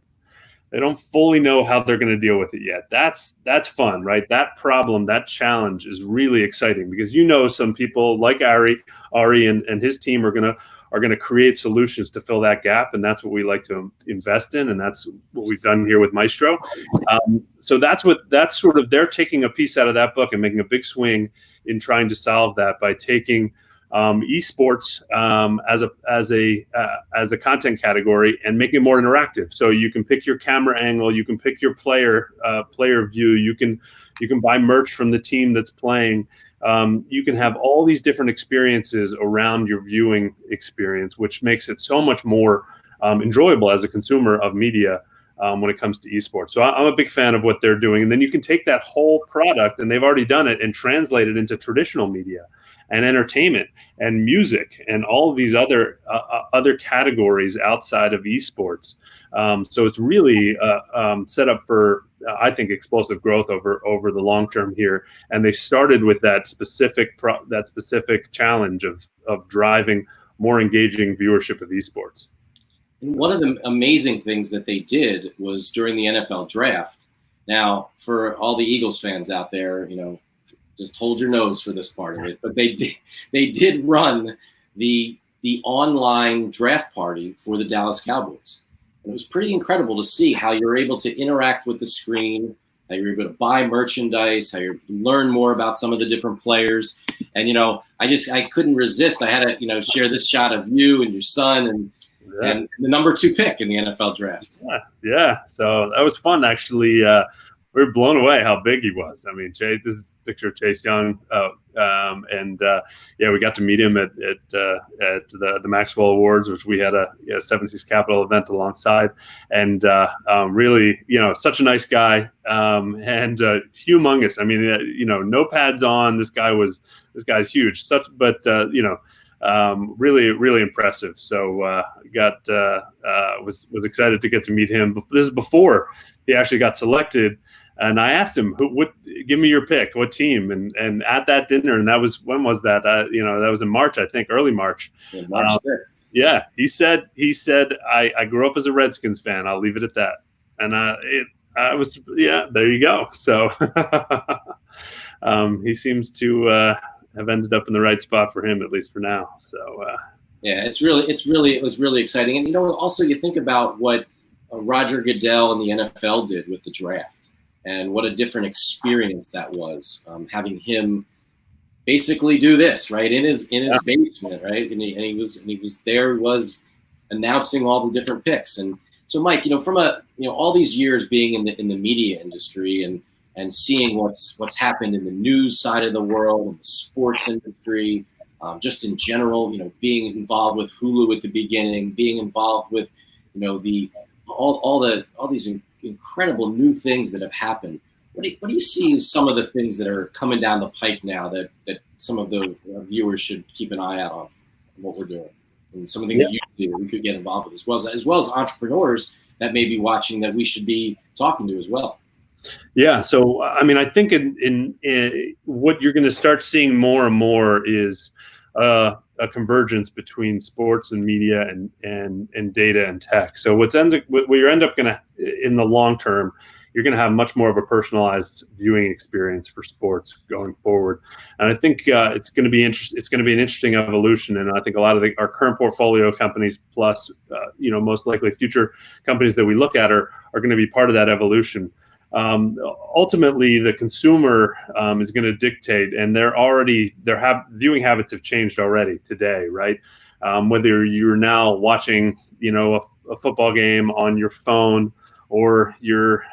They don't fully know how they're going to deal with it yet. That's fun, right? That problem, that challenge is really exciting, because some people like Ari and his team are going to create solutions to fill that gap, and that's what we like to invest in, and that's what we've done here with Maestro. So that's sort of, they're taking a piece out of that book and making a big swing in trying to solve that by taking esports as a content category and making it more interactive. So you can pick your camera angle, you can pick your player view, you can buy merch from the team that's playing. You can have all these different experiences around your viewing experience, which makes it so much more enjoyable as a consumer of media. when it comes to esports. So I'm a big fan of what they're doing. And then you can take that whole product, and they've already done it, and translate it into traditional media and entertainment and music and all of these other categories outside of esports. So it's really set up for, I think, explosive growth over the long term here. And they started with that specific challenge of driving more engaging viewership of esports. One of the amazing things that they did was during the NFL draft. Now, for all the Eagles fans out there, just hold your nose for this part of it. But they did run the online draft party for the Dallas Cowboys. And it was pretty incredible to see how you're able to interact with the screen, how you're able to buy merchandise, how you learn more about some of the different players. And, I couldn't resist. I had to, share this shot of you and your son and the number 2 pick in the NFL draft. Yeah. So that was fun, actually. We were blown away how big he was. I mean, this is a picture of Chase Young, we got to meet him at the Maxwell Awards, which we had a 76 Capital event alongside, and really, such a nice guy, and humongous. I mean, no pads on. This guy's huge. Really, really impressive. So was excited to get to meet him. This is before he actually got selected. And I asked him, give me your pick, what team? And at that dinner, and when was that? That was in March, I think, early March. Yeah, March 6th. Yeah, he said, I grew up as a Redskins fan. I'll leave it at that. And there you go. So he seems to have ended up in the right spot for him, at least for now. So yeah, it was really exciting. And also you think about what Roger Goodell and the NFL did with the draft. And what a different experience that was, having him basically do this right in his basement, right? And he was announcing all the different picks. And so, Mike, from all these years being in the media industry and seeing what's happened in the news side of the world, in the sports industry, just in general, being involved with Hulu at the beginning, being involved with all these incredible new things that have happened. What do you see as some of the things that are coming down the pike now that some of the viewers should keep an eye out on what we're doing, and some of the things that you do that we could get involved with, as well as entrepreneurs that may be watching that we should be talking to as well? Yeah. So, I mean, I think in what you're going to start seeing more and more is a convergence between sports and media and data and tech. So what you end up going to, in the long term, you're going to have much more of a personalized viewing experience for sports going forward. And I think it's going to be it's going to be an interesting evolution. And I think a lot of our current portfolio companies, plus most likely future companies that we look at, are going to be part of that evolution. Ultimately, the consumer is going to dictate, and viewing habits have changed already today, right? Whether you're now watching, a football game on your phone, or you're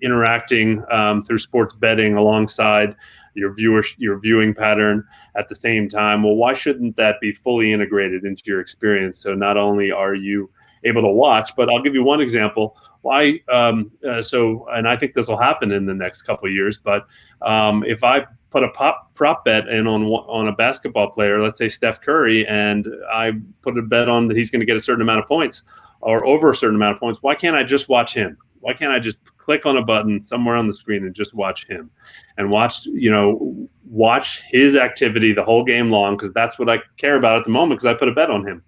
interacting through sports betting alongside your viewing pattern at the same time. Well, why shouldn't that be fully integrated into your experience? So not only are you able to watch, but I'll give you one example. Why? And I think this will happen in the next couple of years. But if I put a prop bet in on a basketball player, let's say Steph Curry, and I put a bet on that he's going to get a certain amount of points or over a certain amount of points, why can't I just watch him? Why can't I just click on a button somewhere on the screen and just watch him, and watch his activity the whole game long? Because that's what I care about at the moment, because I put a bet on him.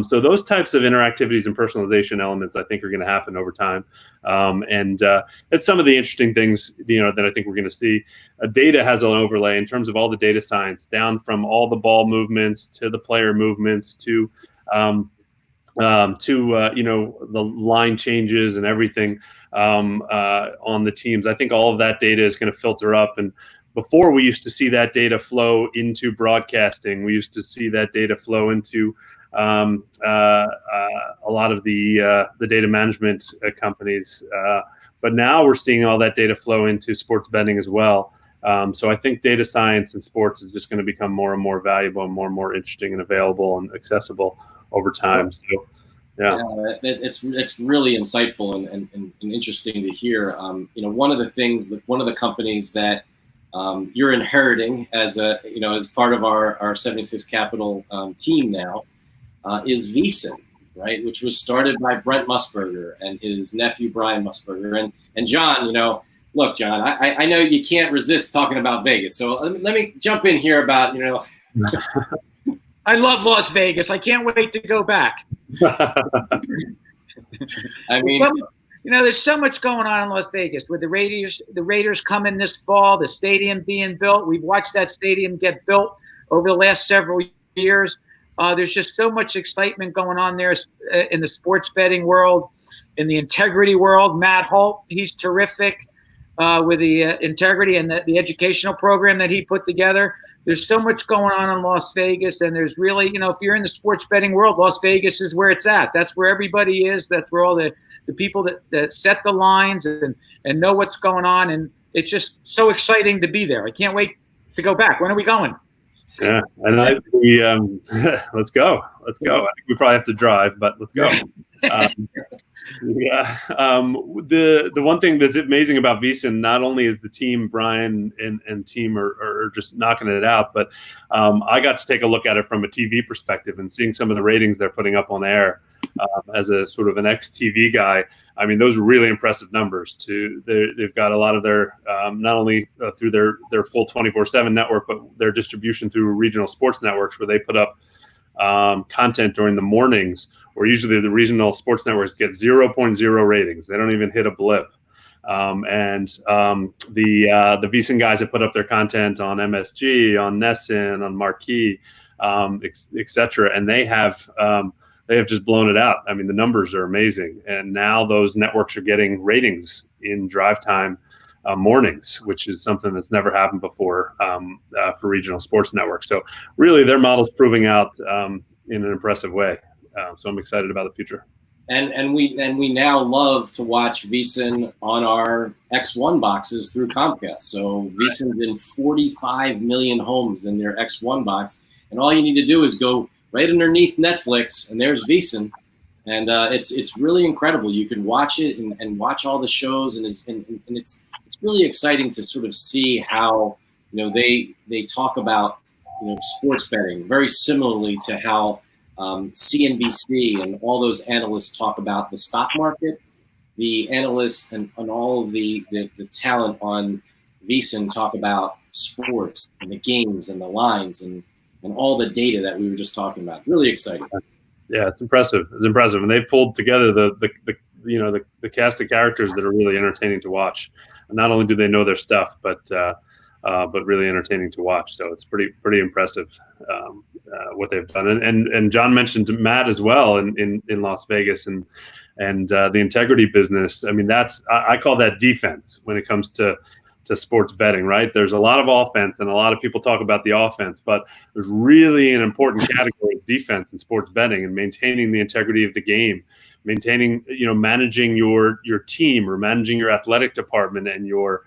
So those types of interactivities and personalization elements, I think, are going to happen over time. And it's some of the interesting things, that I think we're going to see. Data has an overlay in terms of all the data science, down from all the ball movements to the player movements to the line changes and everything on the teams. I think all of that data is going to filter up. And before, we used to see that data flow into broadcasting. We used to see that data flow into a lot of the data management companies, but now we're seeing all that data flow into sports betting as well. So I think data science in sports is just going to become more and more valuable and more interesting and available and accessible over time. So Yeah. It's really insightful and interesting to hear. One of the things that one of the companies that you're inheriting as as part of our 76 Capital team now is VSiN, right? Which was started by Brent Musburger and his nephew Brian Musburger. And John, look, John, I know you can't resist talking about Vegas, so let me jump in here about I love Las Vegas. I can't wait to go back. I mean, there's so much going on in Las Vegas with the Raiders. The Raiders coming this fall, the stadium being built. We've watched that stadium get built over the last several years. There's just so much excitement going on there in the sports betting world, in the integrity world. Matt Holt, he's terrific with the integrity and the educational program that he put together. There's so much going on in Las Vegas, and there's really, if you're in the sports betting world, Las Vegas is where it's at. That's where everybody is. That's where all the people that set the lines and know what's going on, and it's just so exciting to be there. I can't wait to go back. When are we going? Yeah, and let's go. I think we probably have to drive, but let's go. The one thing that's amazing about VSiN, not only is the team, Brian and team are just knocking it out, but I got to take a look at it from a TV perspective and seeing some of the ratings they're putting up on air. As a sort of an ex-TV guy, I mean, those are really impressive numbers. They've got a lot of their, not only through their full 24/7 network, but their distribution through regional sports networks where they put up content during the mornings, where usually the regional sports networks get 0.0 ratings. They don't even hit a blip. The VSiN guys have put up their content on MSG, on Nessun, on Marquee, et cetera, and they have just blown it out. I mean, the numbers are amazing. And now those networks are getting ratings in drive time mornings, which is something that's never happened before for regional sports networks. So really their model's proving out in an impressive way. So I'm excited about the future. And we now love to watch VSiN on our X1 boxes through Comcast. So VSiN's in 45 million homes in their X1 box. And all you need to do is go right underneath Netflix, and there's VSiN, and it's really incredible. You can watch it and watch all the shows, and it's really exciting to sort of see how they talk about sports betting very similarly to how CNBC and all those analysts talk about the stock market. The analysts and all of the talent on VSiN talk about sports and the games and the lines and all the data that we were just talking about. Really exciting. Yeah, it's impressive. And they've pulled together the cast of characters that are really entertaining to watch. And not only do they know their stuff, but really entertaining to watch. So it's pretty impressive what they've done. And John mentioned Matt as well in Las Vegas and the integrity business. I mean, I call that defense when it comes to sports betting, right? There's a lot of offense and a lot of people talk about the offense, but there's really an important category of defense in sports betting and maintaining the integrity of the game, maintaining, managing your team or managing your athletic department and your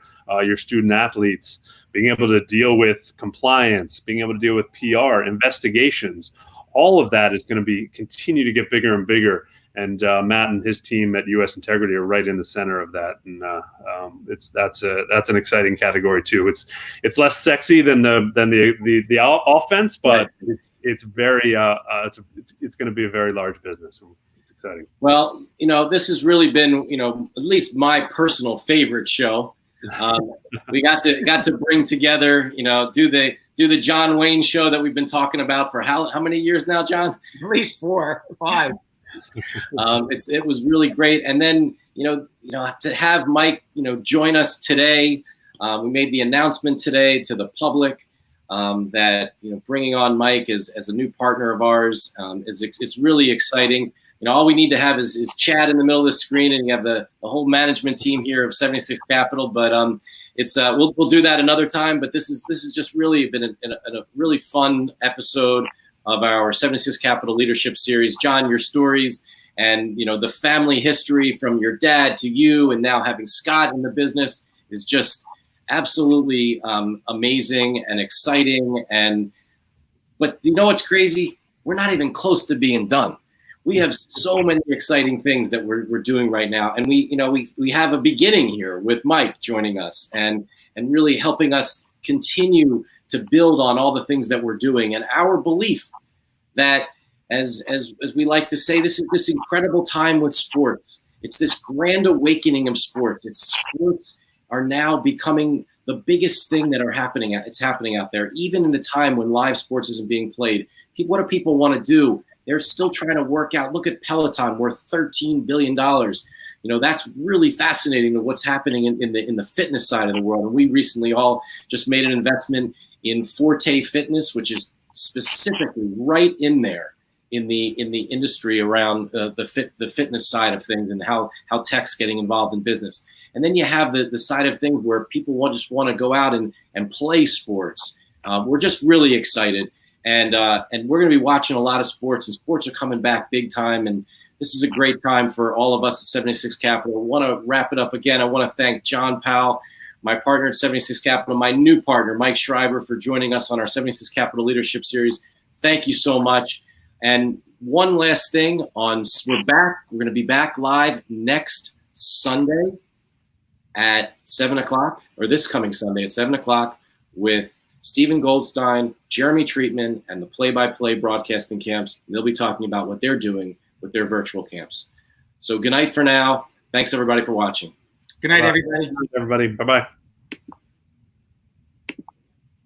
student athletes, being able to deal with compliance, being able to deal with PR, investigations. All of that is going to continue to get bigger and bigger. And Matt and his team at US Integrity are right in the center of that, and that's an exciting category too. It's less sexy than the offense, but it's very it's going to be a very large business. It's exciting. Well, this has really been at least my personal favorite show. We got to bring together do the John Wayne show that we've been talking about for how many years now, John? At least 4 or 5. It was really great, and then to have Mike join us today. We made the announcement today to the public that bringing on Mike as a new partner of ours it's really exciting. All we need to have is Chad in the middle of the screen, and you have the whole management team here of 76 Capital. But we'll do that another time. But this is just really been a really fun episode of our 76 Capital Leadership Series. John, your stories and the family history from your dad to you, and now having Scott in the business is just absolutely amazing and exciting. But what's crazy? We're not even close to being done. We have so many exciting things that we're doing right now, and we have a beginning here with Mike joining us and really helping us continue to build on all the things that we're doing, and our belief that, as we like to say, this is this incredible time with sports. It's this grand awakening of sports. Sports are now becoming the biggest thing that it's happening out there, even in the time when live sports isn't being played. What do people want to do? They're still trying to work out. Look at Peloton, worth $13 billion. That's really fascinating to what's happening in the fitness side of the world. And we recently all just made an investment in Forte Fitness, which is specifically right in there in the industry around the fitness side of things and how tech's getting involved in business. And then you have the side of things where people just want to go out and play sports. We're just really excited. And we're going to be watching a lot of sports, and sports are coming back big time. And this is a great time for all of us at 76 Capital. I want to wrap it up again. I want to thank John Powell, my partner at 76 Capital, my new partner, Mike Schreiber, for joining us on our 76 Capital Leadership Series. Thank you so much. And one last thing, we're back. We're going to be back live next Sunday at 7 o'clock, or this coming Sunday at 7 o'clock, with Stephen Goldstein, Jeremy Treatman, and the play-by-play broadcasting camps. They'll be talking about what they're doing with their virtual camps. So good night for now. Thanks, everybody, for watching. Good night, everybody. Everybody. Bye-bye.